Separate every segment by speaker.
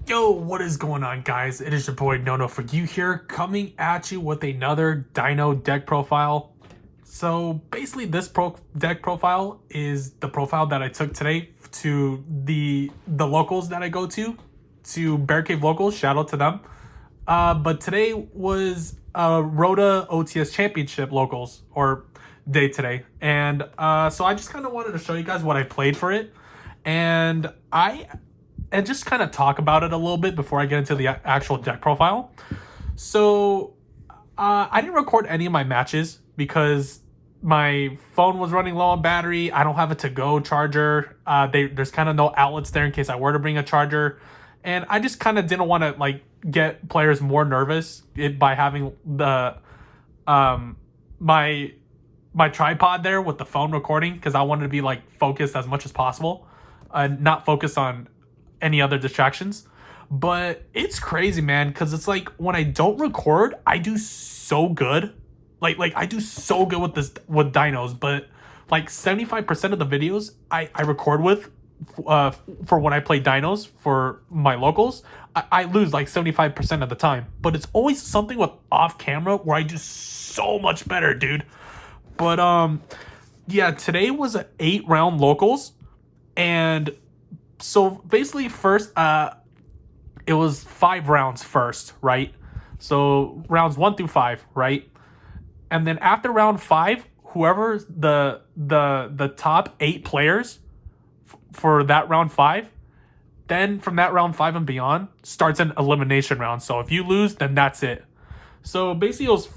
Speaker 1: Yo, what is going on, guys? It is your boy Nono for you here, coming at you with another Dino deck profile. So basically, this deck profile is the profile that I took today to the locals that I go to Bear Cave locals. Shout out to them. But today was ROTA OTS Championship locals or day today, and so I just kind of wanted to show you guys what I played for it, and just kind of talk about it a little bit before I get into the actual deck profile. So I didn't record any of my matches because my phone was running low on battery. I don't have a to-go charger. There's kind of no outlets there in case I were to bring a charger. And I just kind of didn't want to like get players more nervous by having the my tripod there with the phone recording, because I wanted to be like focused as much as possible and not focus on any other distractions. But it's crazy, man, because it's like when I don't record, I do so good. Like I do so good with dinos, but like 75% of the videos I record with for when I play dinos for my locals, I lose like 75% of the time. But it's always something with off camera where I do so much better, dude. But yeah, today was an 8-round locals, and so basically first it was 5 rounds first, right? So rounds 1 through 5, right? And then after round 5, whoever's the top 8 players for that round 5, then from that round 5 and beyond starts an elimination round. So if you lose, then that's it. So basically it was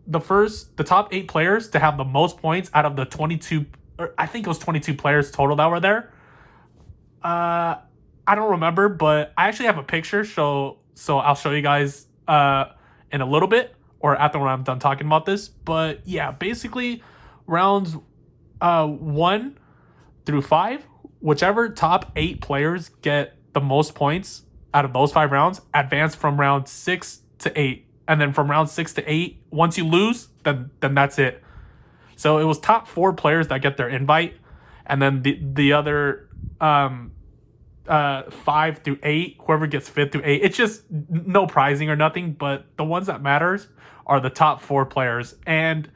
Speaker 1: the top 8 players to have the most points out of the 22, or I think it was 22 players total that were there. I don't remember, but I actually have a picture, so I'll show you guys in a little bit, or after when I'm done talking about this. But yeah, basically rounds 1 through 5, whichever top 8 players get the most points out of those 5 rounds advance from round 6 to 8. And then from round 6 to 8, once you lose, then that's it. So it was top 4 players that get their invite, and then the other 5 through 8, whoever gets 5th through 8, it's just no prizing or nothing, but the ones that matters are the top 4 players. And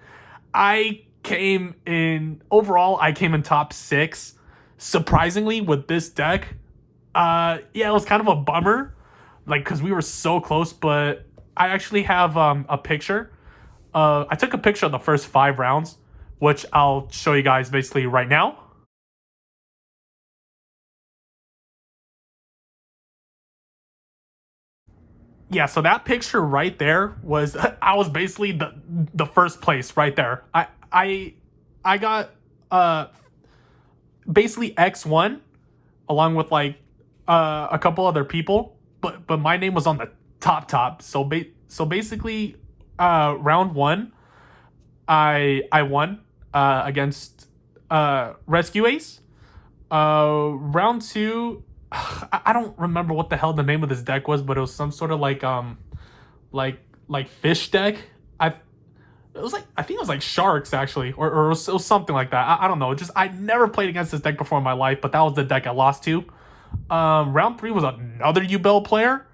Speaker 1: I came in top 6, surprisingly, with this deck. Yeah, it was kind of a bummer, like, because we were so close. But I actually have a picture. I took a picture of the first 5 rounds, which I'll show you guys basically right now. Yeah, so that picture right there was I was basically the first place right there. I got basically X1 along with like a couple other people, but my name was on the top. So basically round 1 I won against Rescue Ace. Round 2, I don't remember what the hell the name of this deck was, but it was some sort of like fish deck. I think it was like sharks actually, or it was something like that. I don't know. Just I never played against this deck before in my life, but that was the deck I lost to. Round 3 was another Yugioh player.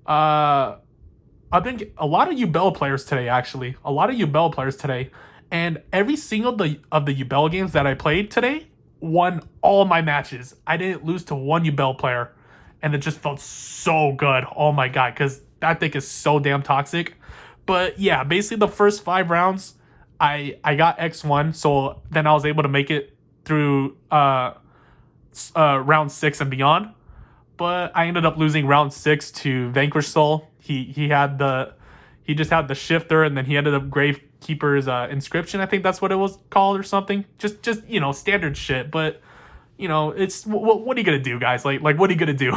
Speaker 1: I've been a lot of Yugioh players today, actually. A lot of Yugioh players today, and every single of the Yugioh games that I played today won all my matches. I didn't lose to one Yugioh player, and it just felt so good. Oh my god, because that deck is so damn toxic. But yeah, basically the first 5 rounds, I got X1, so then I was able to make it through round 6 and beyond. But I ended up losing round 6 to Vanquish Soul. He just had the shifter, and then he ended up Gravekeeper's inscription. I think that's what it was called or something. Just standard shit. But it's what are you gonna do, guys? Like what are you gonna do?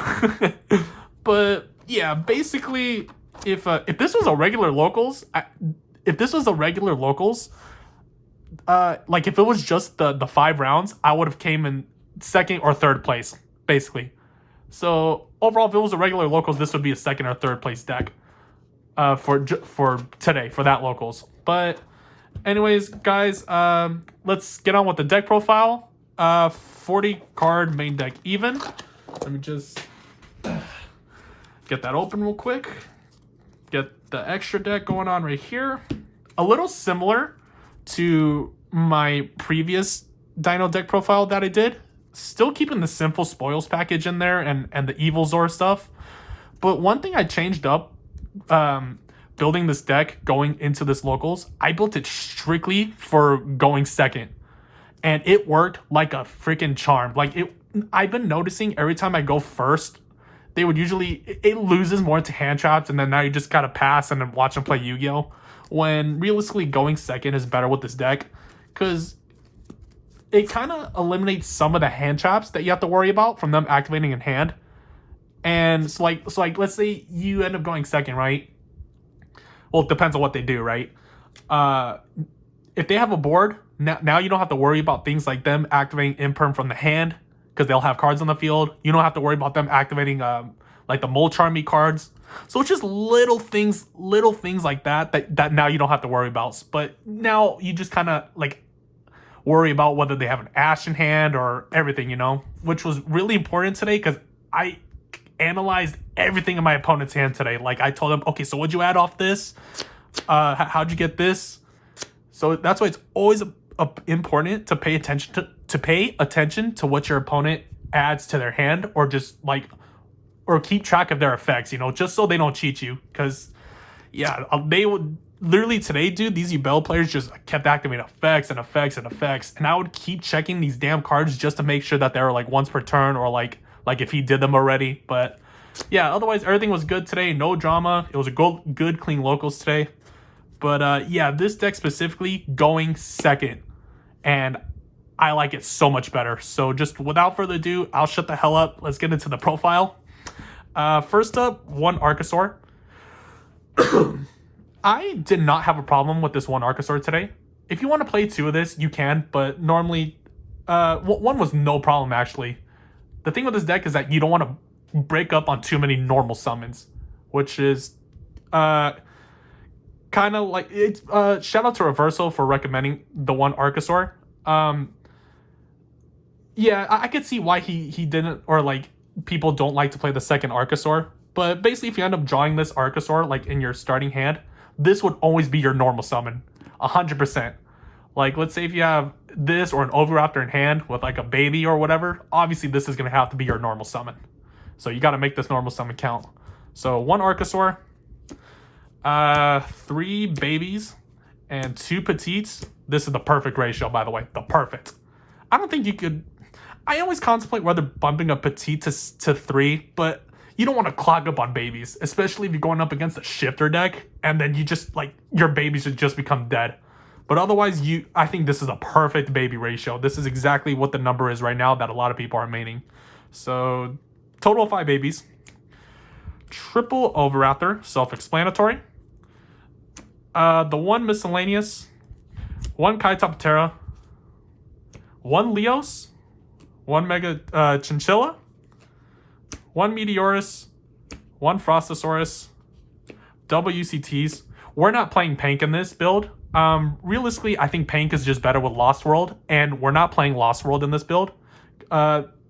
Speaker 1: But yeah, basically, if this was a regular locals, like if it was just the 5 rounds, I would have came in 2nd or 3rd place, basically. So overall, if it was a regular locals, this would be a 2nd or 3rd place deck for today for that locals. But anyways, guys, let's get on with the deck profile. 40 card main deck even. Let me just get that open real quick. Get the extra deck going on right here. A little similar to my previous Dino deck profile that I did. Still keeping the Sinful Spoils package in there and the Evil Zor stuff. But one thing I changed up building this deck going into this locals, I built it strictly for going second. And it worked like a freaking charm. Like I've been noticing every time I go first, they would usually, it loses more to hand traps, and then now you just gotta pass and then watch them play Yu-Gi-Oh! When realistically going second is better with this deck, because it kind of eliminates some of the hand traps that you have to worry about from them activating in hand. And so like let's say you end up going second, right? Well, it depends on what they do, right? If they have a board, now you don't have to worry about things like them activating imperm from the hand, because they'll have cards on the field. You don't have to worry about them activating like the Mold Charmy cards. So it's just little things like that now you don't have to worry about. But now you just kind of like worry about whether they have an Ash in hand or everything, you know, which was really important today because I analyzed everything in my opponent's hand today. Like I told them, okay, so what'd you add off this? How'd you get this? So that's why it's always important to pay attention to what your opponent adds to their hand, or just like, or keep track of their effects, you know, just so they don't cheat you. Because yeah, they would literally today, dude, these Yubel players just kept activating effects, and I would keep checking these damn cards just to make sure that they were like once per turn, or like if he did them already. But yeah, otherwise everything was good today, no drama. It was a good clean locals today. But yeah, this deck specifically going second, and I like it so much better. So just without further ado, I'll shut the hell up. Let's get into the profile. First up, one Archosaur. I did not have a problem with this one Archosaur today. If you want to play two of this, you can, but normally one was no problem actually. The thing with this deck is that you don't want to break up on too many normal summons, which is kind of like, it's shout out to Reversal for recommending the one Archosaur. Yeah, I could see why he didn't, or like people don't like to play the second Archosaur. But basically, if you end up drawing this Archosaur like in your starting hand, this would always be your normal summon, 100%. Like, let's say if you have this or an Oviraptor in hand with like a baby or whatever, obviously this is going to have to be your normal summon. So you got to make this normal summon count. So one Archosaur, 3 babies, and 2 petites. This is the perfect ratio, by the way. The perfect. I don't think you could... I always contemplate whether bumping a petite to 3, but you don't want to clog up on babies, especially if you're going up against a shifter deck, and then you just, like, your babies would just become dead. But otherwise, I think this is a perfect baby ratio. This is exactly what the number is right now that a lot of people are maining. So, total of 5 babies. Triple Oviraptor, self-explanatory. The one Miscellaneous, 1 Kaitaptera, 1 Leos, 1 Mega Chinchilla, 1 Meteorus, 1 Frostosaurus, double UCTs. We're not playing Pank in this build. Realistically, I think Pank is just better with Lost World, and we're not playing Lost World in this build.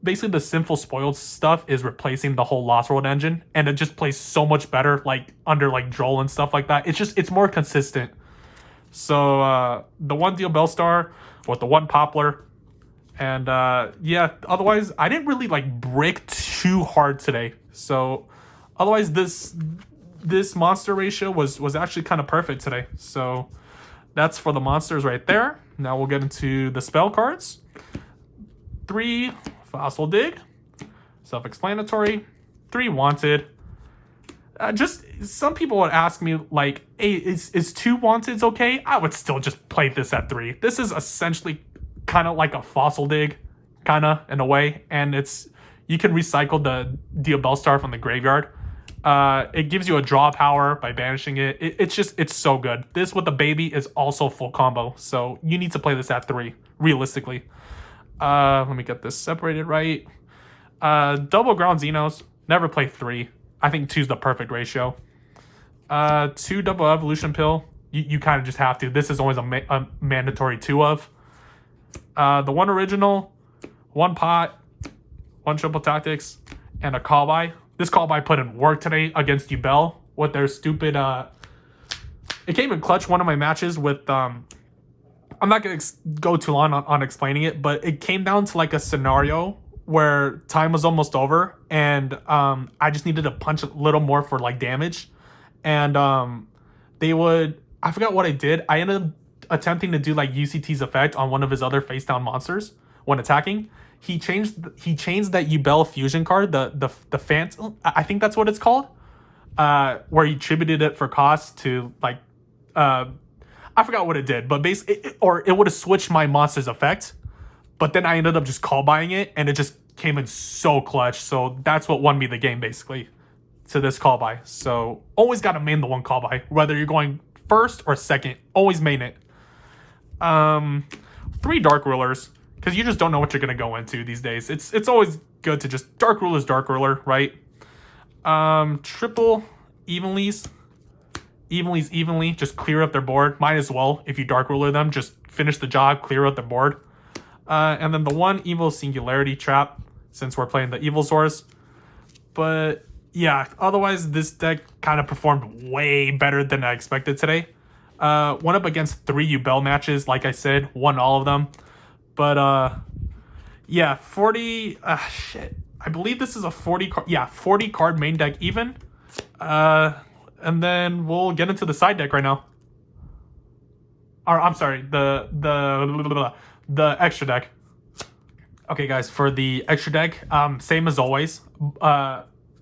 Speaker 1: Basically, the Sinful Spoiled stuff is replacing the whole Lost World engine, and it just plays so much better, like under like Droll and stuff like that. It's more consistent. So the 1 Deal Bellstar with the 1 Poplar, and yeah, otherwise I didn't really like break too hard today. So otherwise this monster ratio was actually kind of perfect today. So that's for the monsters right there. Now we'll get into the spell cards. 3 Fossil Dig, self-explanatory. 3 Wanted. Just some people would ask me like, hey, is 2 Wanteds okay? I would still just play this at 3. This is essentially kind of like a Fossil Dig, kind of in a way, and you can recycle the Diabellstar from the graveyard. It gives you a draw power by banishing it. It's so good. This with the baby is also full combo, so you need to play this at 3 realistically. Let me get this separated right. Double Ground Xenos, never play 3. I think 2 is the perfect ratio. 2 Double Evolution Pill, you kind of just have to. This is always a mandatory 2 of. The 1 Original, 1 Pot, 1 Triple Tactics, and a Call By. this call by put in work today against Yugioh with their stupid. It came in clutch one of my matches with. I'm not gonna go too long on explaining it, but it came down to like a scenario where time was almost over, and I just needed to punch a little more for like damage, and they would. I forgot what I did. I ended up attempting to do like UCT's effect on one of his other face down monsters when attacking. He changed that Yugioh fusion card, the Phantom, I think that's what it's called, where he attributed it for cost to like I forgot what it did, but basically or it would have switched my monster's effect, but then I ended up just call buying it and it just came in so clutch. So that's what won me the game basically to this call buy. So always got to main the one call buy, whether you're going first or second, always main it. 3 Dark Rulers, because you just don't know what you're going to go into these days. It's always good to just Dark Ruler, right? Triple Evenlies, just clear up their board. Might as well, if you Dark Ruler them, just finish the job, clear out their board. And then the 1 Evil Singularity Trap, since we're playing the Evil Source. But yeah, otherwise this deck kind of performed way better than I expected today. Went up against 3 Yugioh matches, like I said, won all of them. But yeah, 40 shit. I believe this is a 40 card main deck even. And then we'll get into the side deck right now. Or I'm sorry, the extra deck. Okay guys, for the extra deck, same as always,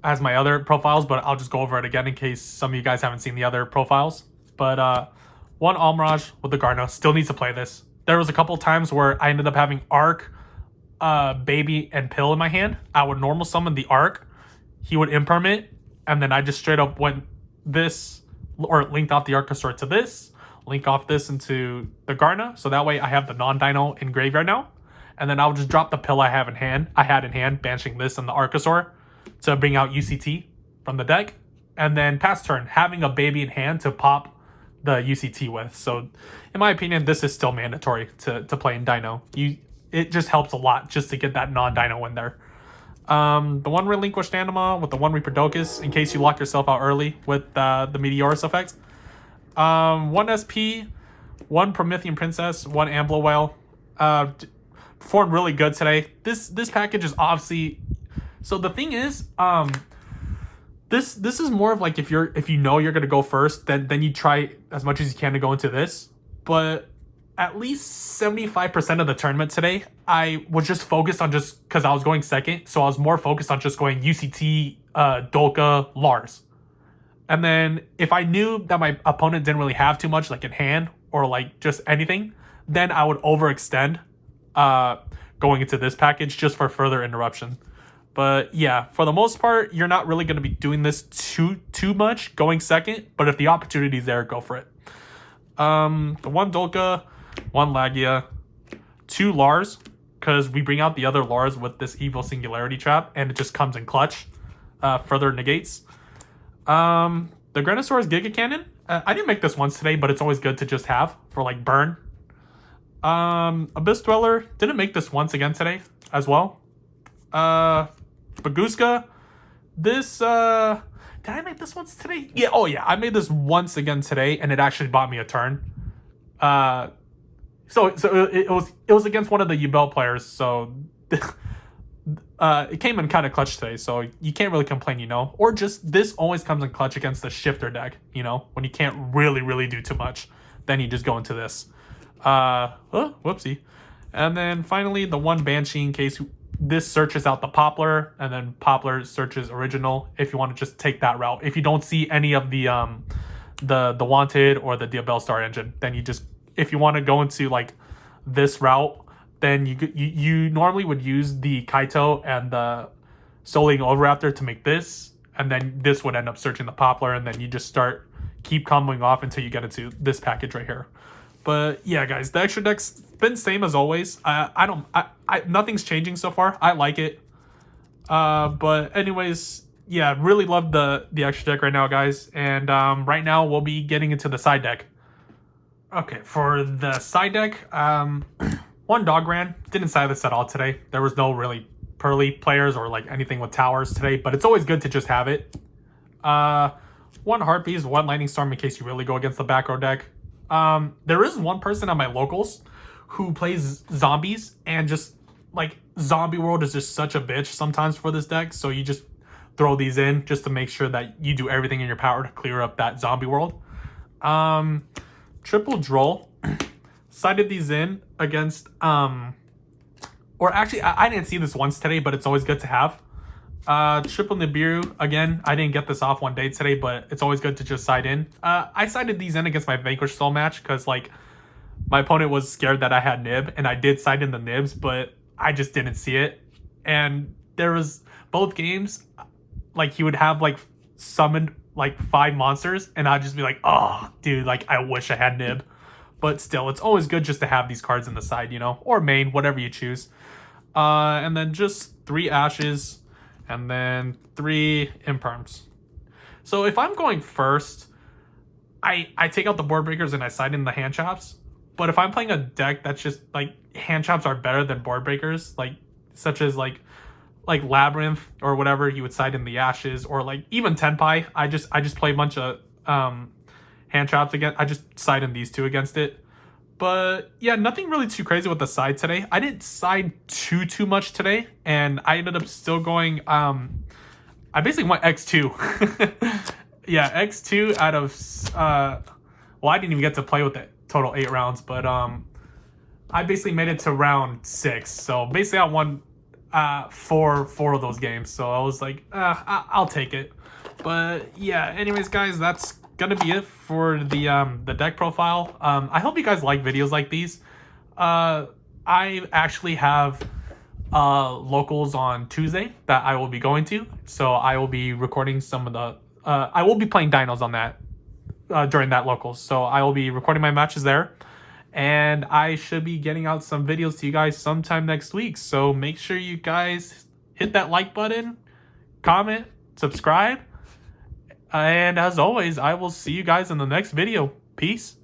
Speaker 1: as my other profiles, but I'll just go over it again in case some of you guys haven't seen the other profiles. But 1 Almirage with the Garna, still needs to play this. There was a couple times where I ended up having Arc, Baby, and Pill in my hand. I would normal summon the Arc, he would imperm, and then I just straight up went this, or linked off the Archosaur to this, link off this into the Garna, so that way I have the non-Dino in graveyard now. And then I'll just drop the Pill I had in hand, banishing this and the Archosaur to bring out UCT from the deck. And then pass turn, having a Baby in hand to pop the UCT with. So in my opinion, this is still mandatory to play in Dino. It just helps a lot just to get that non-Dino in there. The 1 Relinquished Anima with the 1 Reaperdocus, in case you lock yourself out early with the Meteorus effect. 1 SP, 1 Promethean Princess, 1 Ambler Whale. Performed really good today. This package is obviously... So the thing is, this is more of like if you know you're gonna go first, then you try as much as you can to go into this. But at least 75% of the tournament today, I was just focused on just because I was going second, so I was more focused on just going UCT, Dolka, Lars. And then if I knew that my opponent didn't really have too much like in hand or like just anything, then I would overextend going into this package just for further interruption. But yeah, for the most part, you're not really going to be doing this too much going second, but if the opportunity's there, go for it. The 1 Dolka, 1 Lagia, 2 Lars, because we bring out the other Lars with this Evil Singularity Trap, and it just comes in clutch, further negates. The Grenosaurus Giga Cannon, I didn't make this once today, but it's always good to just have for like burn. Abyss Dweller, didn't make this once again today as well. Baguska, this, did I make this once today? Yeah, oh yeah, I made this once again today, and it actually bought me a turn. So it was against one of the Yugioh players, so it came in kind of clutch today, so you can't really complain, you know. Or just this always comes in clutch against the shifter deck, you know, when you can't really do too much, then you just go into this. Whoopsie. And then finally the 1 Banshee, in case this searches out the Poplar, and then Poplar searches original if you want to just take that route. If you don't see any of the Wanted or the Diabell Star engine, then you just, if you want to go into like this route, then you normally would use the Kaito and the Soling Overraptor to make this, and then this would end up searching the Poplar, and then you just keep comboing off until you get into this package right here. But yeah, guys, the extra deck's been same as always. Nothing's changing so far. I like it. But anyways, yeah, really love the extra deck right now, guys. And right now we'll be getting into the side deck. Okay, for the side deck, 1 Dogran, didn't side this at all today. There was no really Pearly players or like anything with towers today, but it's always good to just have it. One Heart Beast, one Lightning Storm in case you really go against the back row deck. There is one person on my locals who plays zombies, and just like Zombie World is just such a bitch sometimes for this deck, so you just throw these in just to make sure that you do everything in your power to clear up that Zombie World. Triple Droll. Sided these in against or actually I didn't see this once today, but it's always good to have. Triple Nibiru, again, I didn't get this off one day today, but it's always good to just side in. I sided these in against my Vanquish Soul match because like my opponent was scared that I had Nib, and I did side in the Nibs, but I just didn't see it. And there was both games, like he would have like summoned like 5 monsters, and I'd just be like, oh dude, like I wish I had Nib. But still, it's always good just to have these cards in the side, you know, or main, whatever you choose. And then just 3 Ashes, and then 3 Imperms. So if I'm going first, I take out the board breakers and I side in the hand chops. But if I'm playing a deck that's just like hand chops are better than board breakers, like such as like Labyrinth or whatever, you would side in the Ashes, or like even Tenpai. I just play a bunch of hand chops again. I just side in these two against it. But yeah, nothing really too crazy with the side today. I didn't side too much today, and I ended up still going I basically went X2. Yeah, X2 out of well, I didn't even get to play with it total 8 rounds, but I basically made it to round 6. So basically I won 4 of those games. So I was like, I'll take it. But yeah, anyways guys, that's gonna be it for the deck profile. I hope you guys like videos like these. I actually have locals on Tuesday that I will be going to, so I will be recording some of the I will be playing Dinos on that during that locals, so I will be recording my matches there, and I should be getting out some videos to you guys sometime next week. So make sure you guys hit that like button, comment, subscribe. And as always, I will see you guys in the next video. Peace.